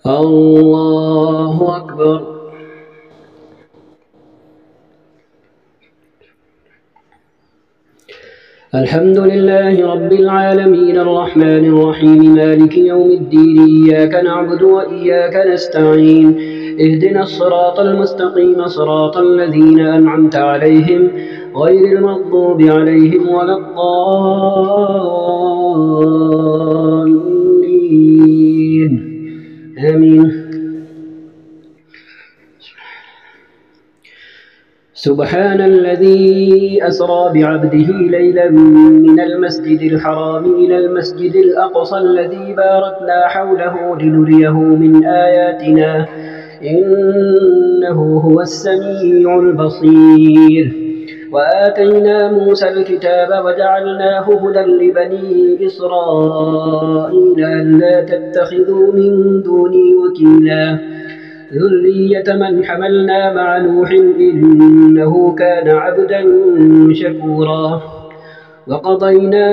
الله أكبر. الحمد لله رب العالمين الرحمن الرحيم مالك يوم الدين إياك نعبد وإياك نستعين اهدنا الصراط المستقيم صراط الذين أنعمت عليهم غير المغضوب عليهم ولا الضالين آمين. سبحان الذي أسرى بعبده ليلا من المسجد الحرام إلى المسجد الأقصى الذي باركنا حوله لنريه من آياتنا إنه هو السميع البصير. وآتينا موسى الكتاب وجعلناه هدى لبني إسرائيل ألا تتخذوا من دوني وكيلا ذرية من حملنا مع نوح إنه كان عبدا شكورا. وقضينا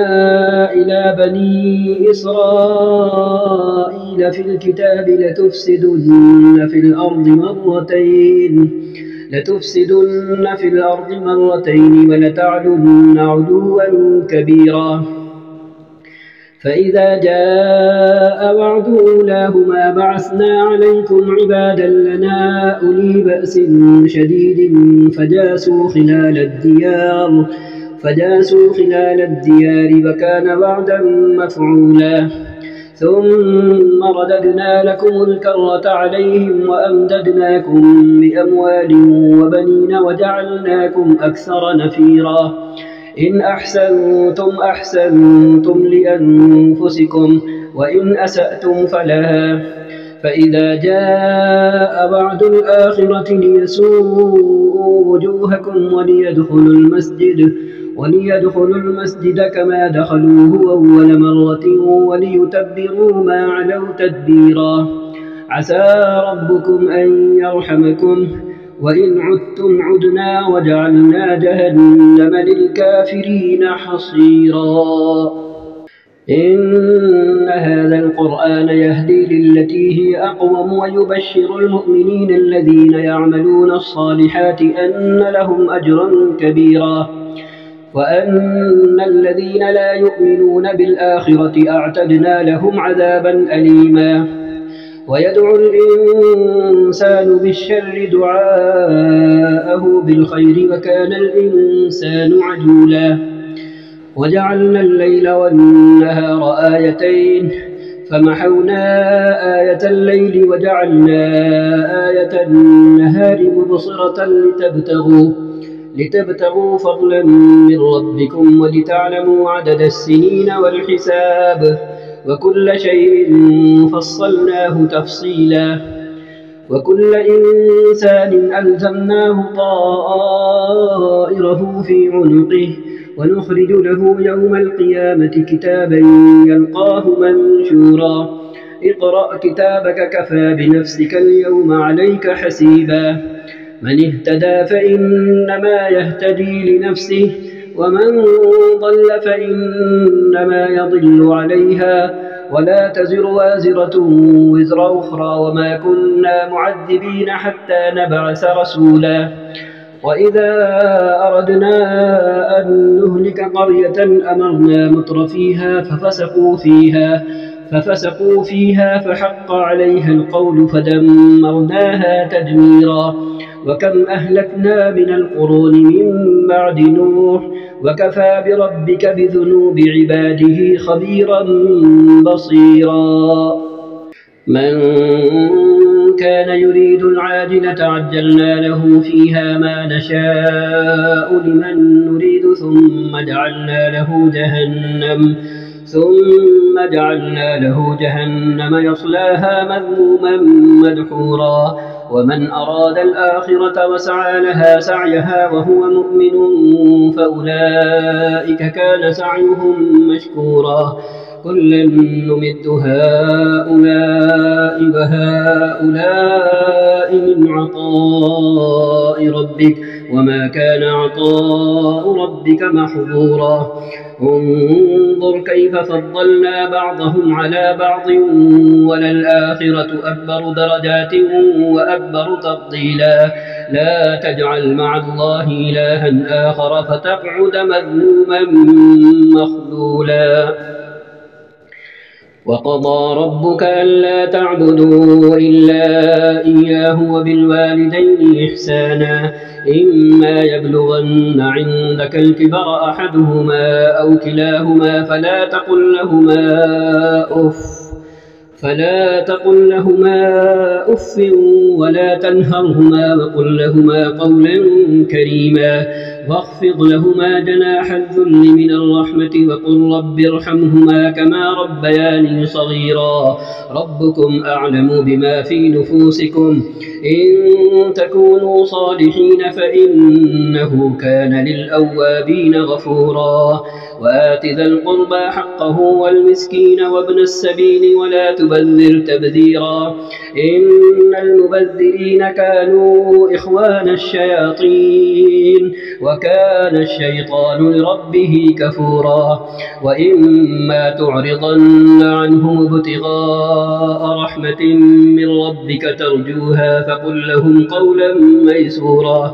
إلى بني إسرائيل في الكتاب لتفسدن في الأرض مرتين ولتعلن علوا كبيرا. فإذا جاء وعد أولاهما بعثنا عليكم عبادا لنا أولي بأس شديد فجاسوا خلال الديار وكان وعدا مفعولا. ثم رددنا لكم الكرة عليهم وأمددناكم بأموال وبنين وجعلناكم أكثر نفيرا. إن أحسنتم لأنفسكم وإن أسأتم فلها. فإذا جاء وعد الآخرة ليسوءوا وجوهكم وليدخلوا المسجد كما دخلوه أول مرة وليتبروا ما علوا تدبيرا. عسى ربكم أن يرحمكم وإن عدتم عدنا وجعلنا جهنم للكافرين حصيرا. إن هذا القرآن يهدي للتي هي أقوم ويبشر المؤمنين الذين يعملون الصالحات أن لهم أجرا كبيرا وأن الذين لا يؤمنون بالآخرة أعتدنا لهم عذابا أليما. ويدعو الإنسان بالشر دعاءه بالخير وكان الإنسان عجولا. وجعلنا الليل والنهار آيتين فمحونا آية الليل وجعلنا آية النهار مبصرة لتبتغوا فضلا من ربكم ولتعلموا عدد السنين والحساب وكل شيء فصلناه تفصيلا. وكل إنسان ألزمناه طائره في عنقه ونخرج له يوم القيامة كتابا يلقاه منشورا. اقرأ كتابك كفى بنفسك اليوم عليك حسيبا. من اهتدى فإنما يهتدي لنفسه ومن ضل فإنما يضل عليها ولا تزر وازرة وزر أخرى وما كنا معذبين حتى نبعث رسولا. وإذا أردنا أن نهلك قرية أمرنا مترفيها ففسقوا فيها فحق عليها القول فدمرناها تدميرا. وكم أهلكنا من القرون من بعد نوح وكفى بربك بذنوب عباده خبيرا بصيرا. من كان يريد العاجلة عجلنا له فيها ما نشاء لمن نريد ثم جعلنا له جهنم يصلاها مذموما مدحورا. ومن أراد الآخرة وسعى لها سعيها وهو مؤمن فأولئك كان سعيهم مشكورا. كلا نمد هؤلاء وهؤلاء من عطاء ربك وما كان عطاء ربك محظورا انظر كيف فضلنا بعضهم على بعض وللآخرة أكبر درجات وأكبر تفضيلا لا تجعل مع الله إلها آخر فتقعد مذموما مخذولا وقضى ربك ألا تعبدوا إلا إياه وبالوالدين إحسانا إما يبلغن عندك الكبر أحدهما أو كلاهما فلا تقل لهما أف ولا تنهرهما وقل لهما قولا كريما واخفض لهما جناح الذل من الرحمة وقل رب ارحمهما كما ربياني صغيرا ربكم أعلم بما في نفوسكم إن تكونوا صالحين فإنه كان للأوابين غفورا وآت ذا القربى حقه والمسكين وابن السبيل ولا تبذر تبذيرا إن المبذرين كانوا إخوان الشياطين وكان الشيطان لربه كفورا وإما تعرضن عنهم ابتغاء رحمة من ربك ترجوها فقل لهم قولا ميسورا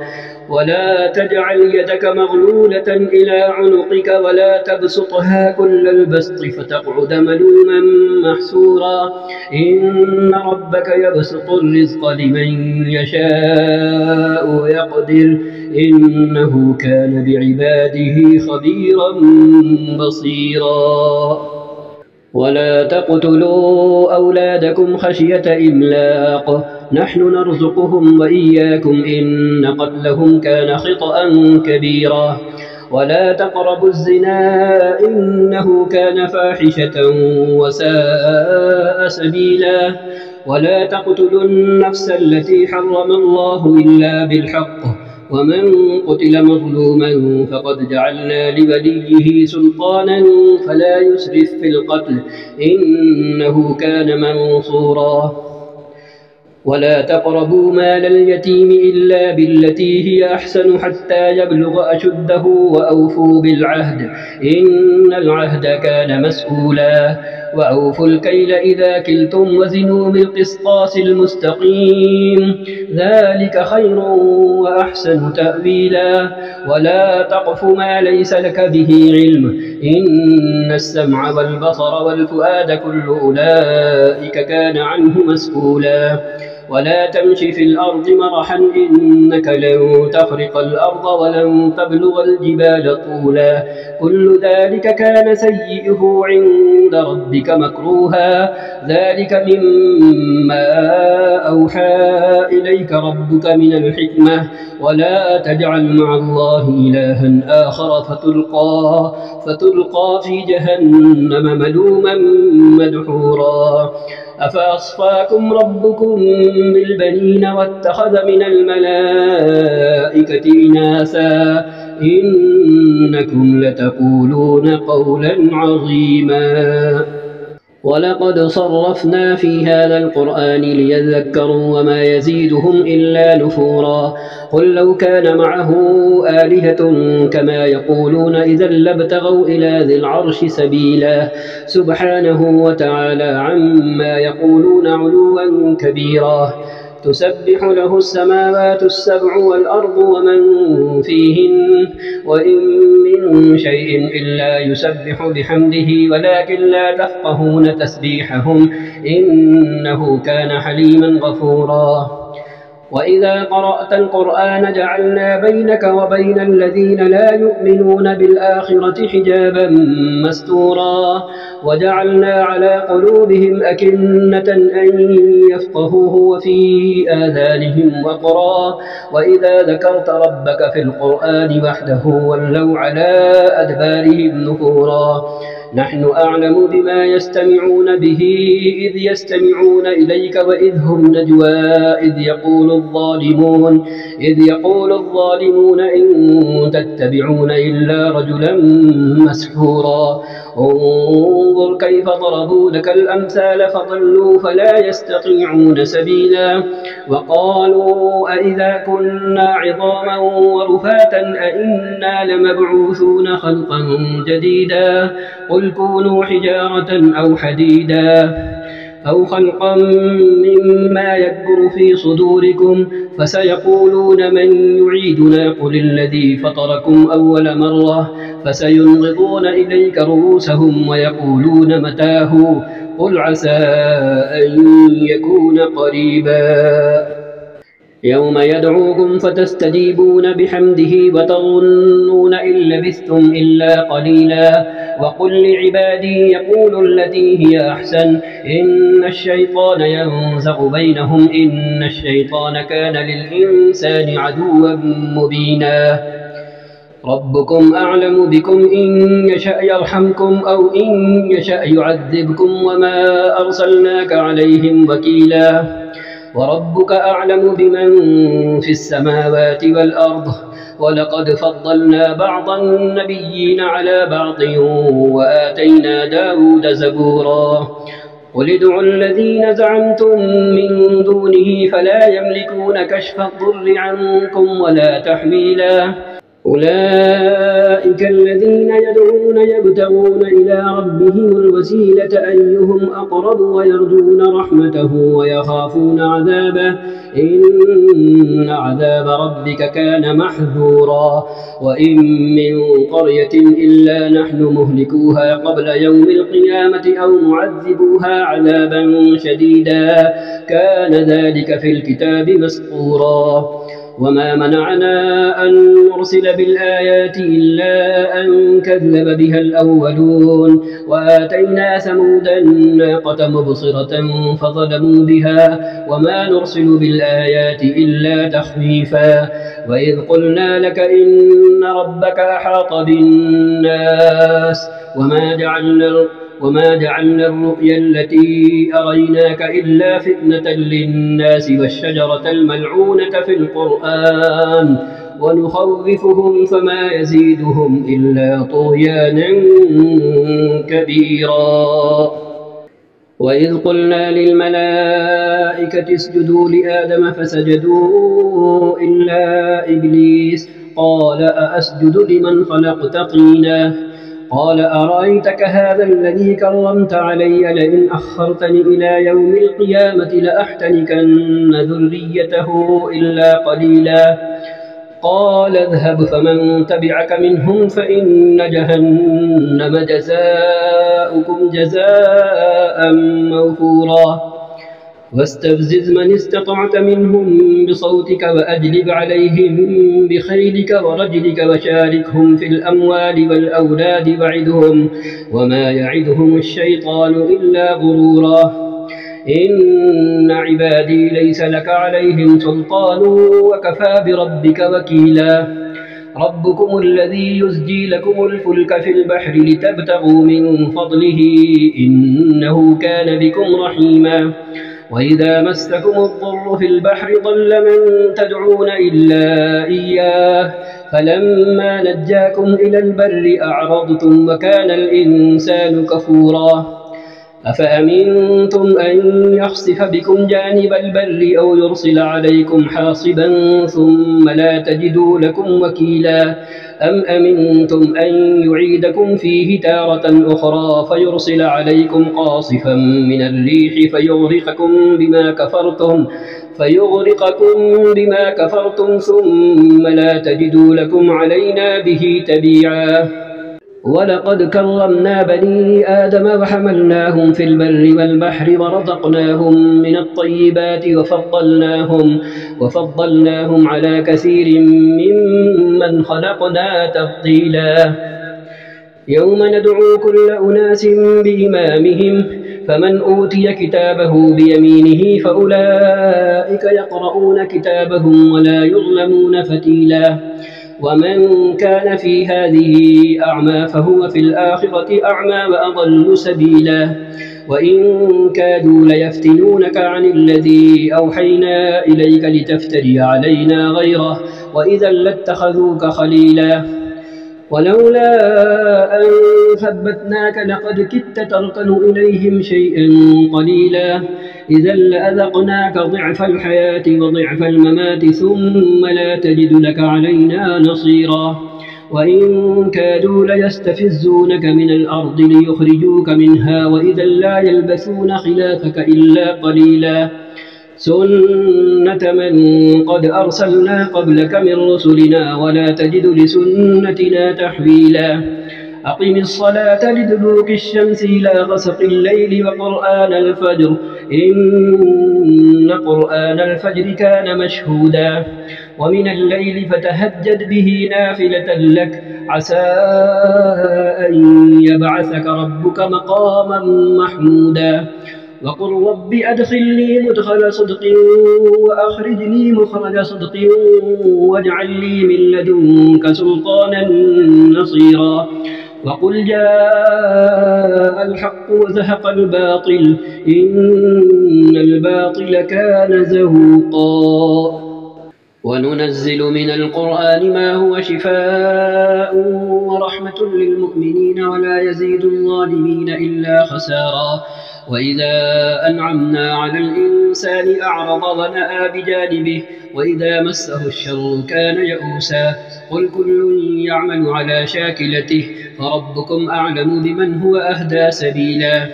ولا تجعل يدك مغلولة إلى عنقك ولا تبسطها كل البسط فتقعد ملوما محسورا إن ربك يبسط الرزق لمن يشاء ويقدر إنه كان بعباده خبيرا بصيرا ولا تقتلوا أولادكم خشية إملاق نحن نرزقهم وإياكم إن قتلهم كان خطأ كبيرا ولا تقربوا الزنا إنه كان فاحشة وساء سبيلا ولا تقتلوا النفس التي حرم الله إلا بالحق ومن قتل مظلوما فقد جعلنا لوليه سلطانا فلا يسرف في القتل إنه كان منصورا ولا تقربوا مال اليتيم إلا بالتي هي أحسن حتى يبلغ أشده وأوفوا بالعهد إن العهد كان مسؤولا وأوفوا الكيل إذا كلتم وزنوا بالقسطاس المستقيم ذلك خير وأحسن تأويلا ولا تقف ما ليس لك به علم إن السمع والبصر والفؤاد كل أولئك كان عنه مسؤولا ولا تمش في الأرض مرحا إنك لن تخرق الأرض ولن تبلغ الجبال طولا كل ذلك كان سيئه عند ربك مكروها ذلك مما أوحى إليك ربك من الحكمة ولا تجعل مع الله إلها آخر فتلقى في جهنم ملوما مدحورا أفأصفاكم ربكم بالبنين واتخذ من الملائكة إناثا إنكم لتقولون قولا عظيما ولقد صرفنا في هذا القرآن ليذكروا وما يزيدهم إلا نفورا قل لو كان معه آلهة كما يقولون إذا لابتغوا إلى ذي العرش سبيلا سبحانه وتعالى عما يقولون علوا كبيرا تسبح له السماوات السبع والأرض ومن فيهن وإن من شيء إلا يسبح بحمده ولكن لا تفقهون تسبيحهم إنه كان حليما غفورا وإذا قرأت القرآن جعلنا بينك وبين الذين لا يؤمنون بالآخرة حجابا مستورا وجعلنا على قلوبهم أكنة أن يفقهوه وفي آذانهم وقرا وإذا ذكرت ربك في القرآن وحده ولوا على أدبارهم نفورا نحن أعلم بما يستمعون به إذ يستمعون إليك وإذ هم نجوى إذ يقول الظالمون إن تتبعون إلا رجلا مسحورا انظر كيف ضربوا لك الأمثال فضلوا فلا يستطيعون سبيلا وقالوا أئذا كنا عظاما ورفاتا أئنا لمبعوثون خلقا جديدا قل كونوا حجارة أو حديدا أو خلقا مما يكبر في صدوركم فسيقولون من يعيدنا قل الذي فطركم أول مرة فسينغضون إليك رؤوسهم ويقولون متاه قل عسى أن يكون قريبا يوم يدعوكم فتستجيبون بحمده وتظنون إن لبثتم إلا قليلا وقل لعبادي يقولوا التي هي أحسن إن الشيطان ينزغ بينهم إن الشيطان كان للإنسان عدوا مبينا ربكم أعلم بكم إن يشأ يرحمكم أو إن يشأ يعذبكم وما أرسلناك عليهم وكيلا وربك أعلم بمن في السماوات والأرض ولقد فضلنا بعض النبيين على بعض وآتينا داود زبورا قل ادعوا الذين زعمتم من دونه فلا يملكون كشف الضر عنكم ولا تحويلا أولئك الذين يدعون يبتغون إلى ربهم الوسيلة أيهم أقرب ويرجون رحمته ويخافون عذابه إن عذاب ربك كان محذورا وإن من قرية إلا نحن مهلكوها قبل يوم القيامة أو معذبوها عذابا شديدا كان ذلك في الكتاب مسطورا وما منعنا أن نرسل بالآيات إلا أن كذب بها الأولون وآتينا ثمود الناقة مبصرة فظلموا بها وما نرسل بالآيات إلا تخويفا وإذ قلنا لك إن ربك أحاط بالناس وما جعلنا الرؤيا التي أريناك إلا فتنة للناس والشجرة الملعونة في القرآن ونخوفهم فما يزيدهم إلا طغيانا كبيرا وإذ قلنا للملائكة اسجدوا لآدم فسجدوا إلا إبليس قال أأسجد لمن خلقت طينا قال أرأيتك هذا الذي كرمت علي لئن أخرتني إلى يوم القيامة لأحتنكن ذريته إلا قليلا قال اذهب فمن تبعك منهم فإن جهنم جزاؤكم جزاء موفورا واستفزز من استطعت منهم بصوتك وأجلب عليهم بخيلك ورجلك وشاركهم في الأموال والأولاد وعدهم وما يعدهم الشيطان إلا غرورا إن عبادي ليس لك عليهم سلطان وكفى بربك وكيلا ربكم الذي يزجي لكم الفلك في البحر لتبتغوا من فضله إنه كان بكم رحيما وإذا مسكم الضر في البحر ضل من تدعون إلا إياه فلما نجاكم إلى البر أعرضتم وكان الإنسان كفورا أفأمنتم أن يخسف بكم جانب البر أو يرسل عليكم حاصبا ثم لا تجدوا لكم وكيلا أم أمنتم أن يعيدكم فيه تارة أخرى فيرسل عليكم قاصفا من الريح فيغرقكم بما كفرتم ثم لا تجدوا لكم علينا به تبيعا ولقد كرمنا بني آدم وحملناهم في البر والبحر ورزقناهم من الطيبات وفضلناهم على كثير ممن خلقنا تفضيلا يوم ندعو كل أناس بإمامهم فمن أوتي كتابه بيمينه فأولئك يقرؤون كتابهم ولا يظلمون فتيلا ومن كان في هذه أعمى فهو في الآخرة أعمى وأضل سبيلا وإن كادوا ليفتنونك عن الذي أوحينا إليك لتفتري علينا غيره وإذا لاتخذوك خليلا ولولا أن ثبتناك لقد كدت تركن إليهم شيئا قليلا إذا لأذقناك ضعف الحياة وضعف الممات ثم لا تجد لك علينا نصيرا وإن كادوا ليستفزونك من الأرض ليخرجوك منها وإذا لا يلبثون خلافك إلا قليلا سنة من قد أرسلنا قبلك من رسلنا ولا تجد لسنتنا تحويلا أقم الصلاة لدلوك الشمس إلى غسق الليل وقرآن الفجر إن قرآن الفجر كان مشهودا ومن الليل فتهجد به نافلة لك عسى أن يبعثك ربك مقاما محمودا وقل رب أدخلني مدخل صدق وأخرجني مخرج صدق واجعل لي من لدنك سلطانا نصيرا وقل جاء الحق وزهق الباطل إن الباطل كان زهوقا وننزل من القرآن ما هو شفاء ورحمة للمؤمنين ولا يزيد الظالمين إلا خسارا وإذا أنعمنا على الإنسان أعرض ونأى بجانبه وإذا مسه الشر كان يئوسا قل كل يعمل على شاكلته فربكم أعلم بمن هو أهدى سبيلا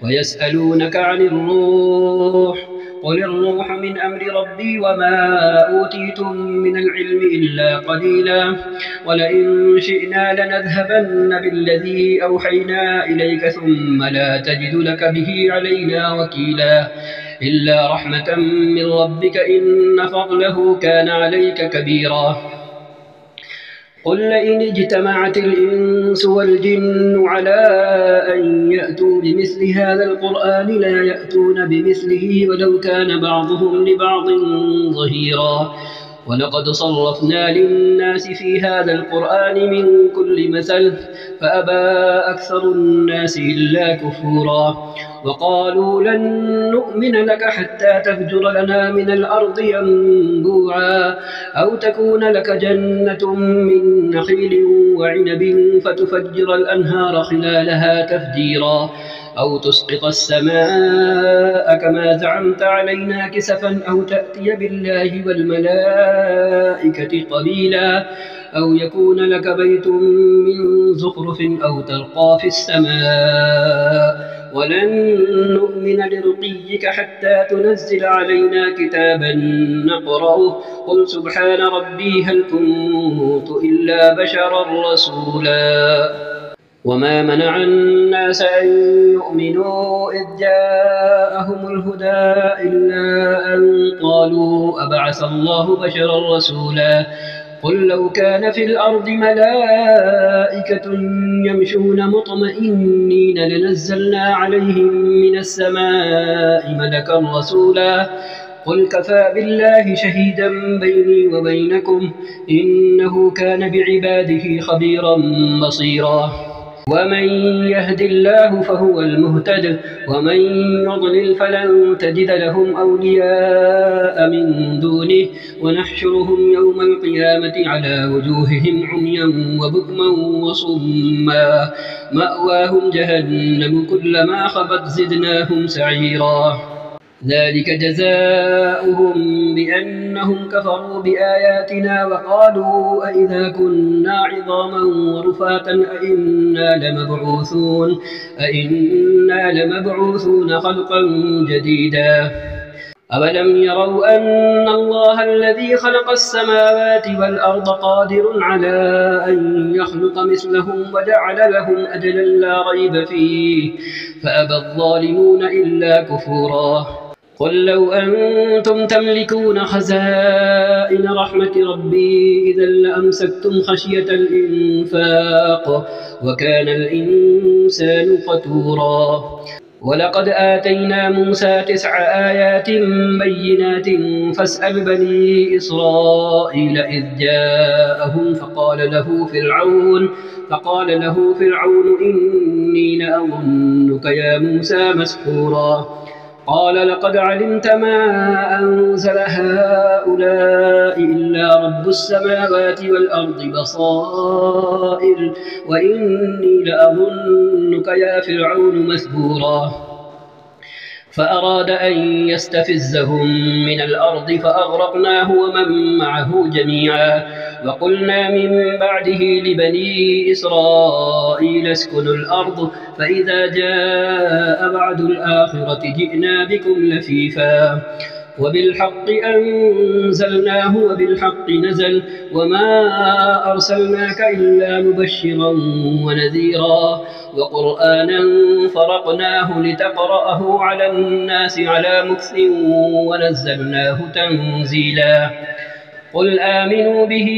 ويسألونك عن الروح قل الروح من أمر ربي وما أوتيتم من العلم إلا قليلا ولئن شئنا لنذهبن بالذي أوحينا إليك ثم لا تجد لك به علينا وكيلا إلا رحمة من ربك إن فضله كان عليك كبيرا قل لئن اجتمعت الإنس والجن على أن يأتوا بمثل هذا القرآن لا يأتون بمثله ولو كان بعضهم لبعض ظهيرا ولقد صرفنا للناس في هذا القرآن من كل مثل فأبى أكثر الناس إلا كفورا وقالوا لن نؤمن لك حتى تفجر لنا من الأرض ينبوعا أو تكون لك جنة من نخيل وعنب فتفجر الأنهار خلالها تفجيرا أو تسقط السماء كما زعمت علينا كسفا أو تأتي بالله والملائكة قبيلا أو يكون لك بيت من زخرف أو ترقى في السماء ولن نؤمن لرقيك حتى تنزل علينا كتابا نقرأه قل سبحان ربي هل كنت إلا بشرا رسولا وما منع الناس أن يؤمنوا إذ جاءهم الهدى إلا أن قالوا أبعث الله بشرا رسولا قل لو كان في الأرض ملائكة يمشون مطمئنين لنزلنا عليهم من السماء ملكا رسولا قل كفى بالله شهيدا بيني وبينكم إنه كان بعباده خبيرا بصيرا ومن يهد الله فهو المهتد ومن يضلل فلن تجد لهم أولياء من دونه ونحشرهم يوم القيامة على وجوههم عميا وبكما وصما مأواهم جهنم كلما خبت زدناهم سعيرا ذلك جزاؤهم بأنهم كفروا بآياتنا وقالوا أئذا كنا عظاما ورفاتا أئنا لمبعوثون خلقا جديدا أولم يروا أن الله الذي خلق السماوات والأرض قادر على أن يخلق مثلهم وجعل لهم أجلا لا ريب فيه فأبى الظالمون إلا كفورا قل لو أنتم تملكون خزائن رحمة ربي إذا لأمسكتم خشية الإنفاق وكان الإنسان قتورا ولقد آتينا موسى 9 آيات بينات فاسأل بني إسرائيل إذ جاءهم فقال له فرعون إني لأظنك يا موسى مسحورا قال لقد علمت ما أنزل هؤلاء إلا رب السماوات والأرض بصائر وإني لأظنك يا فرعون مثبورا. فأراد أن يستفزهم من الأرض فأغرقناه ومن معه جميعا. وقلنا من بعده لبني إسرائيل اسكنوا الأرض فإذا جاء بعد الآخرة جئنا بكم لفيفا. وبالحق أنزلناه وبالحق نزل وما أرسلناك إلا مبشرا ونذيرا وقرآنا فرقناه لتقرأه على الناس على مكث ونزلناه تنزيلا. قل آمنوا به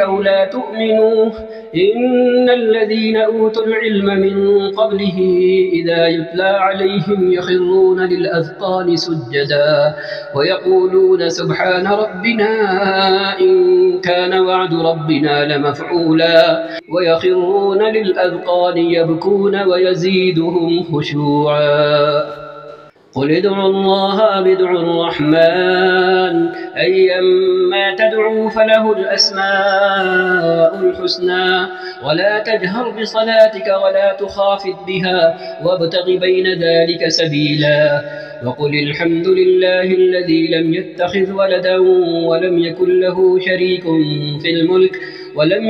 أو لا تؤمنوا إن الذين أوتوا العلم من قبله إذا يتلى عليهم يخرون للأذقان سجدا ويقولون سبحان ربنا إن كان وعد ربنا لمفعولا ويخرون للأذقان يبكون ويزيدهم خشوعا. قل ادعوا الله أو ادعوا الرحمن أيما تدعوا فله الأسماء الحسنى ولا تجهر بصلاتك ولا تخافت بها وابتغ بين ذلك سبيلا. وقل الحمد لله الذي لم يتخذ ولدا ولم يكن له شريك في الملك ولم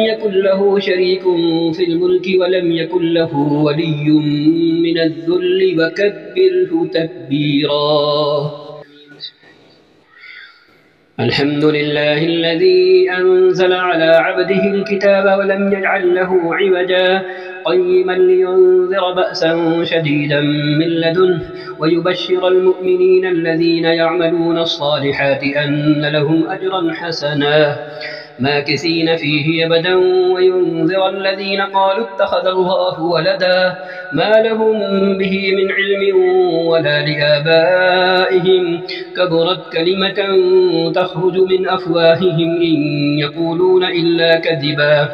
يكن له ولي من الذل وكبره تكبيرا. الحمد لله الذي أنزل على عبده الكتاب ولم يجعل له عوجا قيما لينذر بأسا شديدا من لدنه ويبشر المؤمنين الذين يعملون الصالحات أن لهم أجرا حسنا ماكثين فيه أبدا وينذر الذين قالوا اتخذ الله ولدا ما لهم به من علم ولا لآبائهم كبرت كلمة تخرج من أفواههم إن يقولون إلا كذبا.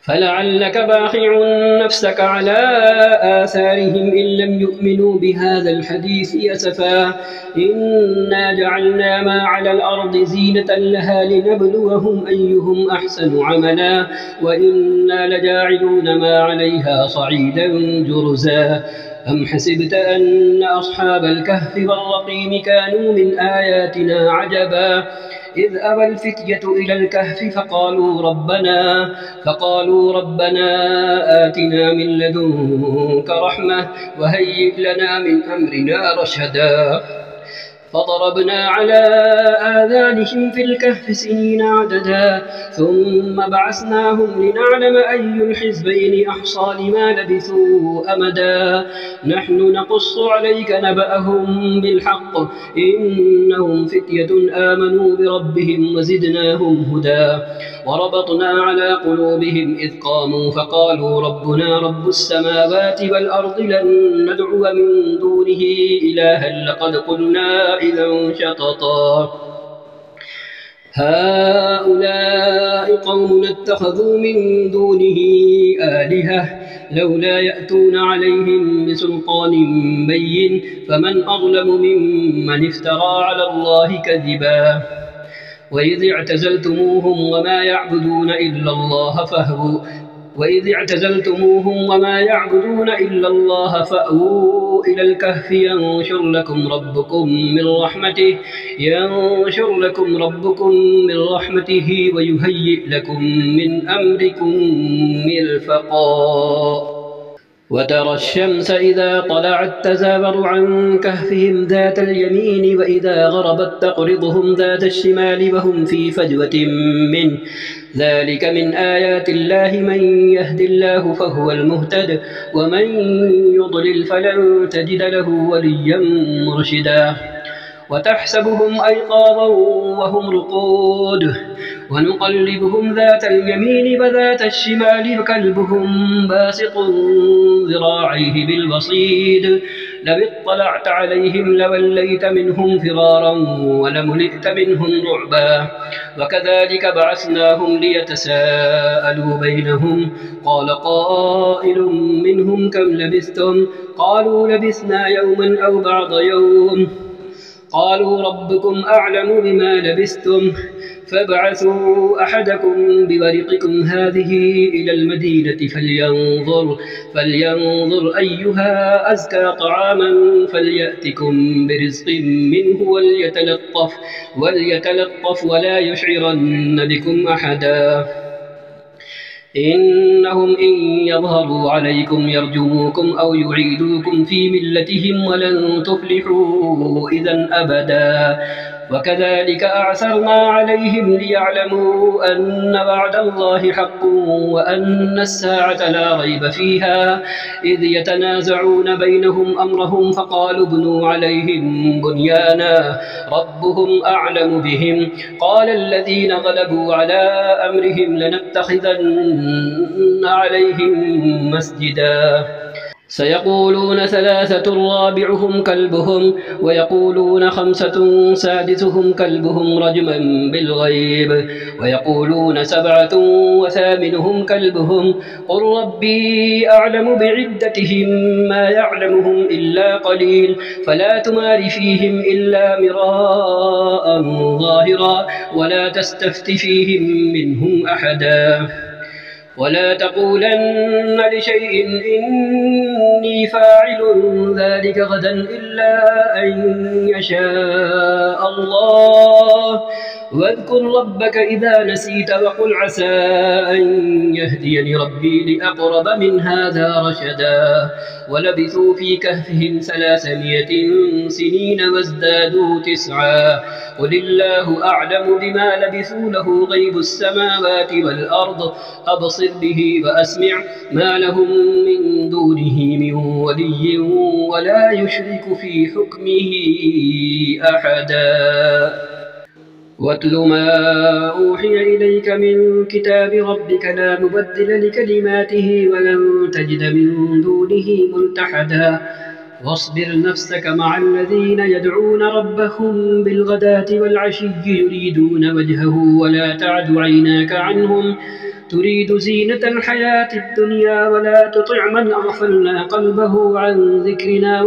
فلعلك باخع نفسك على آثارهم إن لم يؤمنوا بهذا الحديث أسفا. إنا جعلنا ما على الأرض زينة لها لنبلوهم أيهم أحسن عملا وإنا لجاعلون ما عليها صعيدا جرزا. أم حسبت أن أصحاب الكهف والرقيم كانوا من آياتنا عجبا إذ أوى الفتية إلى الكهف فقالوا ربنا آتنا من لدنك رحمة وهيئ لنا من أمرنا رشدا. فضربنا على آذانهم في الكهف سنين عددا ثم بعثناهم لنعلم أي الحزبين أحصى لما لبثوا أمدا. نحن نقص عليك نبأهم بالحق إنهم فتية آمنوا بربهم وزدناهم هدى. وربطنا على قلوبهم إذ قاموا فقالوا ربنا رب السماوات والأرض لن ندعو من دونه إلها لقد قلنا إذا شططا. هؤلاء قوم اتخذوا من دونه آلهة لولا يأتون عليهم بسلطان بين فمن أظلم ممن افترى على الله كذبا. وإذ اعتزلتموهم وما يعبدون إلا الله فأووا إلى الكهف ينشر لكم ربكم من رحمته ويهيئ لكم من أمركم مرفقا. وترى الشمس إذا طلعت تزاور عن كهفهم ذات اليمين وإذا غربت تقرضهم ذات الشمال وهم في فجوة منه ذلك من آيات الله من يهد الله فهو المهتد ومن يضلل فلن تجد له وليا مرشدا. وتحسبهم أيقاظا وهم رقود ونقلبهم ذات اليمين وذات الشمال وكلبهم باسط ذراعيه بالوصيد لو اطلعت عليهم لوليت منهم فرارا ولملئت منهم رعبا وكذلك بعثناهم ليتساءلوا بينهم قال قائل منهم كم لبثتم قالوا لبثنا يوما أو بعض يوم قالوا ربكم أعلم بما لبثتم فابعثوا أحدكم بورقكم هذه إلى المدينة فلينظر أيها أزكى طعاما فليأتكم برزق منه وليتلطف ولا يشعرن بكم أحدا إنهم إن يظهروا عليكم يرجموكم أو يعيدوكم في ملتهم ولن تفلحوا إذا أبدا وكذلك أعثرنا عليهم ليعلموا أن وعد الله حق وأن الساعة لا ريب فيها إذ يتنازعون بينهم أمرهم فقالوا ابنوا عليهم بنيانا ربهم أعلم بهم قال الذين غلبوا على أمرهم لنتخذن عليهم مسجدا سيقولون ثلاثة رابعهم كلبهم ويقولون خمسة سادسهم كلبهم رجما بالغيب ويقولون سبعة وثامنهم كلبهم قل ربي أعلم بعدتهم ما يعلمهم إلا قليل فلا تمار فيهم إلا مراء ظاهرا ولا تستفت فيهم منهم أحدا ولا تقولن لشيء إني فاعل ذلك غدا إلا أن يشاء الله واذكر ربك إذا نسيت وقل عسى أن يهديني ربي لأقرب من هذا رشدا ولبثوا في كهفهم 300 سنين وازدادوا 9 قل الله أعلم بما لبثوا له غيب السماوات والأرض أبصر به وأسمع ما لهم من دونه من ولي ولا يشرك في حكمه أحدا واتل ما أوحي إليك من كتاب ربك لا مبدل لكلماته ولن تجد من دونه ملتحدا واصبر نفسك مع الذين يدعون ربهم بالغداة والعشي يريدون وجهه ولا تعد عيناك عنهم تريد زينة الحياة الدنيا ولا تطع من أغفلنا قلبه عن ذكرنا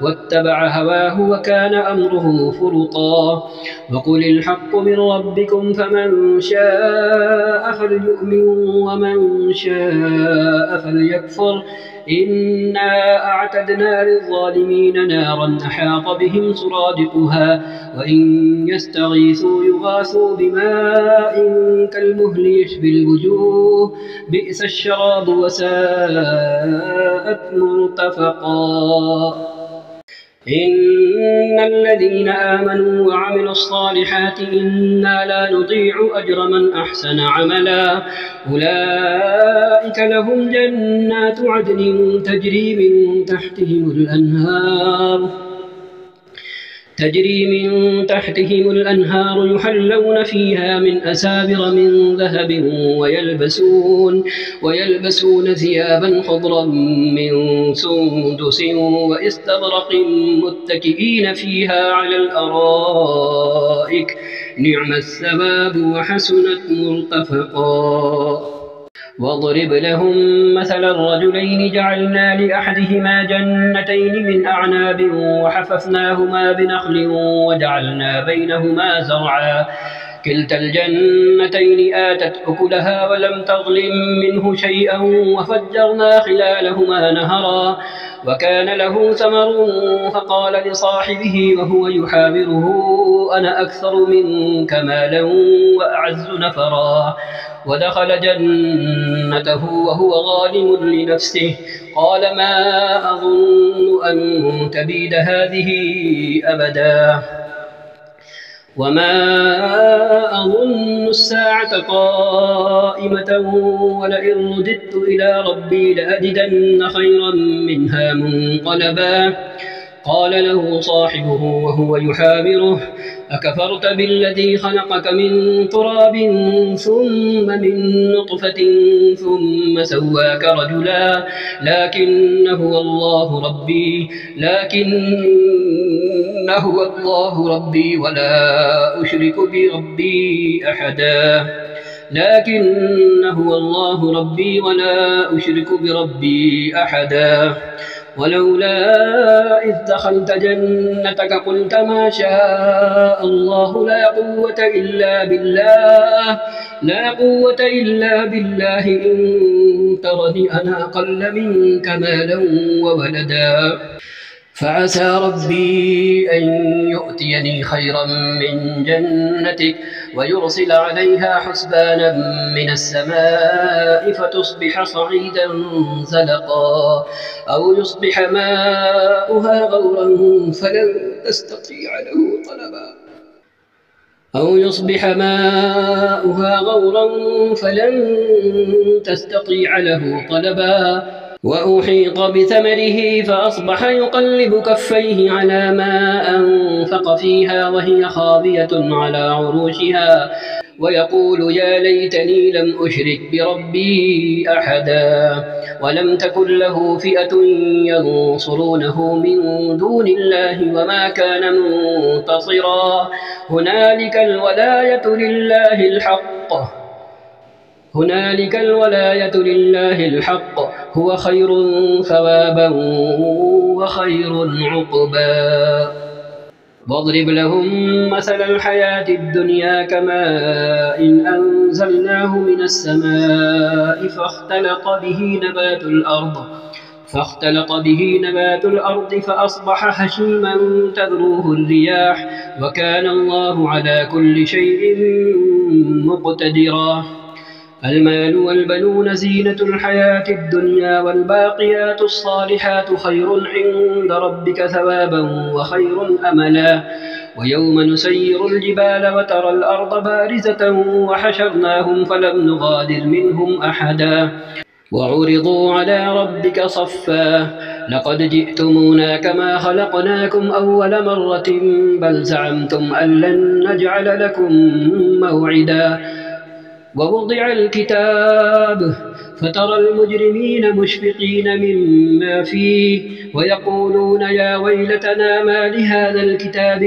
واتبع هواه وكان أمره فرطا وقل الحق من ربكم فمن شاء فليؤمن ومن شاء فليكفر إنا أعتدنا للظالمين نارا أحاط بهم سرادقها وإن يستغيثوا يغاثوا بماء كالمهل يشبي الوجوه بئس الشراب وساءت مرتفقا إن الذين آمنوا وعملوا الصالحات إنا لا نضيع أجر من أحسن عملا أولئك لهم جنات عدن تجري من تحتهم الأنهار يحلون فيها من أسابر من ذهب ويلبسون ثيابا خضرا من سندس واستبرق متكئين فيها على الأرائك نعم الثواب وحسنت مرتفقا واضرب لهم مثل الرجلين جعلنا لأحدهما جنتين من أعناب وحففناهما بنخل وجعلنا بينهما زرعا كلتا الجنتين آتت أكلها ولم تظلم منه شيئا وفجرنا خلالهما نهرا وكان له ثمر فقال لصاحبه وهو يحاوره أنا أكثر منك مالا وأعز نفرا ودخل جنته وهو ظالم لنفسه قال ما أظن أن تبيد هذه أبدا وما أظن الساعة قائمة ولئن رددت إلى ربي لأجدن خيرا منها منقلبا قال له صاحبه وهو يحاوره أكفرت بالذي خلقك من تراب ثم من نطفة ثم سواك رجلا لكنه الله ربي ولا أشرك بربي أحدا ولولا إذ دخلت جنتك قلت ما شاء الله لا قوة إلا بالله إن ترني أنا أقل منك مالا وولدا فعسى ربي أن يؤتيني خيرا من جنتك ويرسل عليها حسبانا من السماء فتصبح صعيدا زلقا أو يصبح ماؤها غورا فلن تستطيع له طلبا وأحيط بثمره فأصبح يقلب كفيه على ما أنفق فيها وهي خاوية على عروشها ويقول يا ليتني لم أشرك بربي أحدا ولم تكن له فئة ينصرونه من دون الله وما كان منتصرا هنالك الولاية لله الحق هو خير ثوابا وخير عقبا واضرب لهم مثل الحياة الدنيا كماء إن أنزلناه من السماء فاختلط به نبات الأرض فأصبح هشيما تذروه الرياح وكان الله على كل شيء مقتدرا المال والبنون زينة الحياة الدنيا والباقيات الصالحات خير عند ربك ثوابا وخير أملا ويوم نسير الجبال وترى الأرض بارزة وحشرناهم فلم نغادر منهم أحدا وعرضوا على ربك صفا لقد جئتمونا كما خلقناكم أول مرة بل زعمتم أن لن نجعل لكم موعدا ووضع الكتاب فترى المجرمين مشفقين مما فيه ويقولون يا ويلتنا ما لهذا الكتاب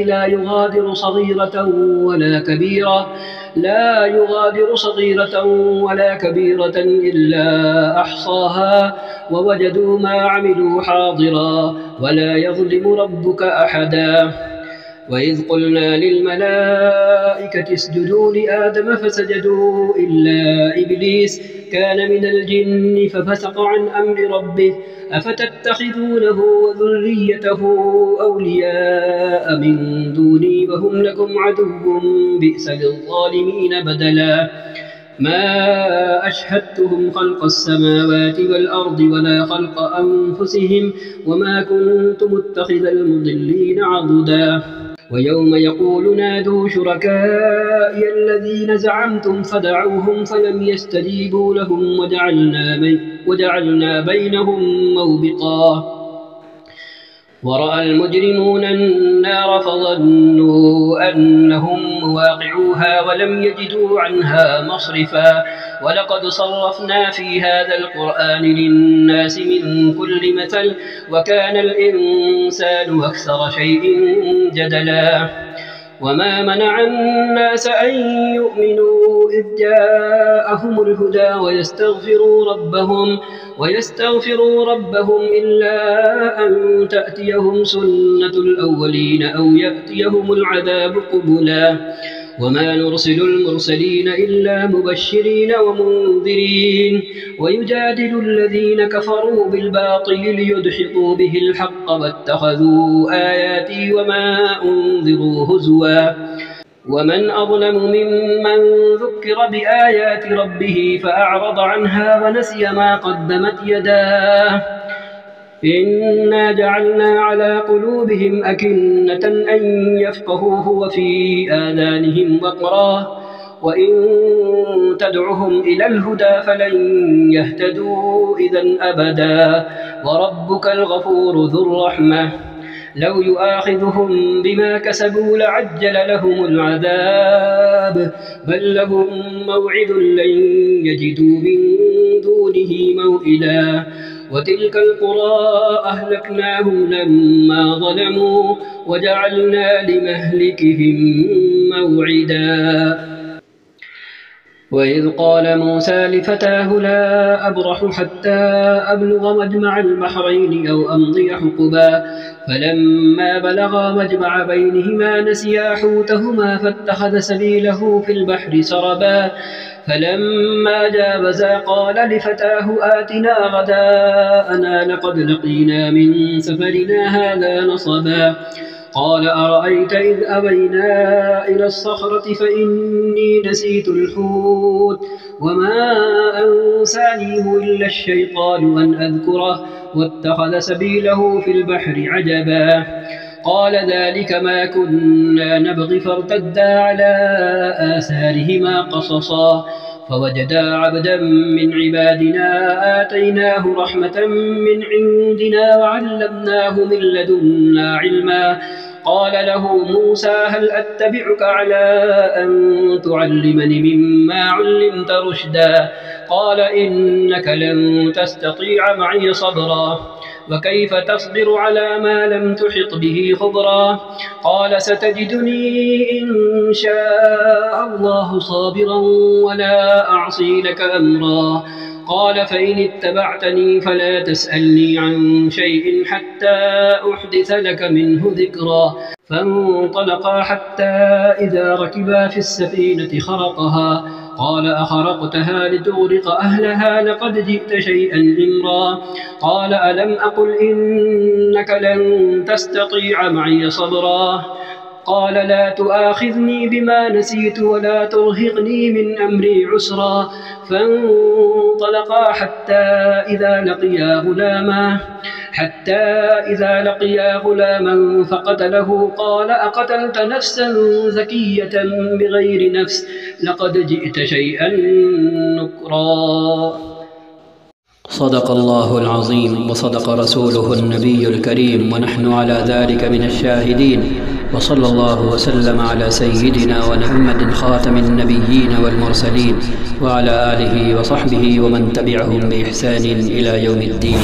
لا يغادر صغيرة ولا كبيرة إلا أحصاها ووجدوا ما عملوا حاضرا ولا يظلم ربك أحدا وإذ قلنا للملائكة اسجدوا لآدم فسجدوا إلا إبليس كان من الجن ففسق عن أمر ربه أفتتخذونه وذريته أولياء من دوني وهم لكم عدو بئس للظالمين بدلا ما أشهدتهم خلق السماوات والأرض ولا خلق أنفسهم وما كنت متخذ المضلين عضدا ويوم يقول نادوا شركائي الذين زعمتم فدعوهم فلم يستجيبوا لهم وجعلنا بينهم موبقا ورأى المجرمون النار فظنوا أنهم مواقعوها ولم يجدوا عنها مصرفا ولقد صرفنا في هذا القرآن للناس من كل مثل وكان الإنسان أكثر شيء جدلا وما منع الناس أن يؤمنوا إذ جاءهم الهدى ويستغفروا ربهم إلا أن تأتيهم سنة الأولين أو يأتيهم العذاب قبلا وما نرسل المرسلين إلا مبشرين ومنذرين ويجادل الذين كفروا بالباطل ليدحضوا به الحق واتخذوا آياتي وما أنذروا هزوا ومن أظلم ممن ذكر بآيات ربه فأعرض عنها ونسي ما قدمت يداه إنا جعلنا على قلوبهم أكنة أن يفقهوه وفي آذانهم وقرا وإن تدعهم إلى الهدى فلن يهتدوا إذا أبدا وربك الغفور ذو الرحمة لو يؤاخذهم بما كسبوا لعجل لهم العذاب بل لهم موعد لن يجدوا من دونه موئلا وتلك القرى أهلكناهم لما ظلموا وجعلنا لمهلكهم موعدا وإذ قال موسى لفتاه لا أبرح حتى أبلغ مجمع البحرين أو أمضي حقبا فلما بلغا مجمع بينهما نسيا حوتهما فاتخذ سبيله في البحر سربا فلما جاوزا قال لفتاه آتنا غداءنا لقد لقينا من سفرنا هذا نصبا قال أرأيت إذ أبينا إلى الصخرة فإني نسيت الحوت وما أنسانيه إلا الشيطان أن أذكره واتخذ سبيله في البحر عجبا قال ذلك ما كنا نبغي فارتدا على آثارهما قصصا فوجدا عبدا من عبادنا آتيناه رحمة من عندنا وعلمناه من لدنا علما قال له موسى هل أتبعك على أن تعلمني مما علمت رشدا قال إنك لن تستطيع معي صبرا وكيف تصبر على ما لم تحط به خبرا قال ستجدني إن شاء الله صابرا ولا أعصي لك أمرا قال فإن اتبعتني فلا تسألني عن شيء حتى أحدث لك منه ذكرا فانطلقا حتى إذا ركبا في السفينة خرقها قال أخرقتها لتغرق أهلها لقد جئت شيئا إمرا قال ألم أقل إنك لن تستطيع معي صبرا قال لا تؤاخذني بما نسيت ولا ترهقني من أمري عسرا فانطلقا حتى إذا لقيا غلاما فقتله قال أقتلت نفسا زكية بغير نفس لقد جئت شيئا نكرا صدق الله العظيم وصدق رسوله النبي الكريم ونحن على ذلك من الشاهدين وصلى الله وسلم على سيدنا ونعمة خاتم النبيين والمرسلين وعلى آله وصحبه ومن تبعهم بإحسان إلى يوم الدين.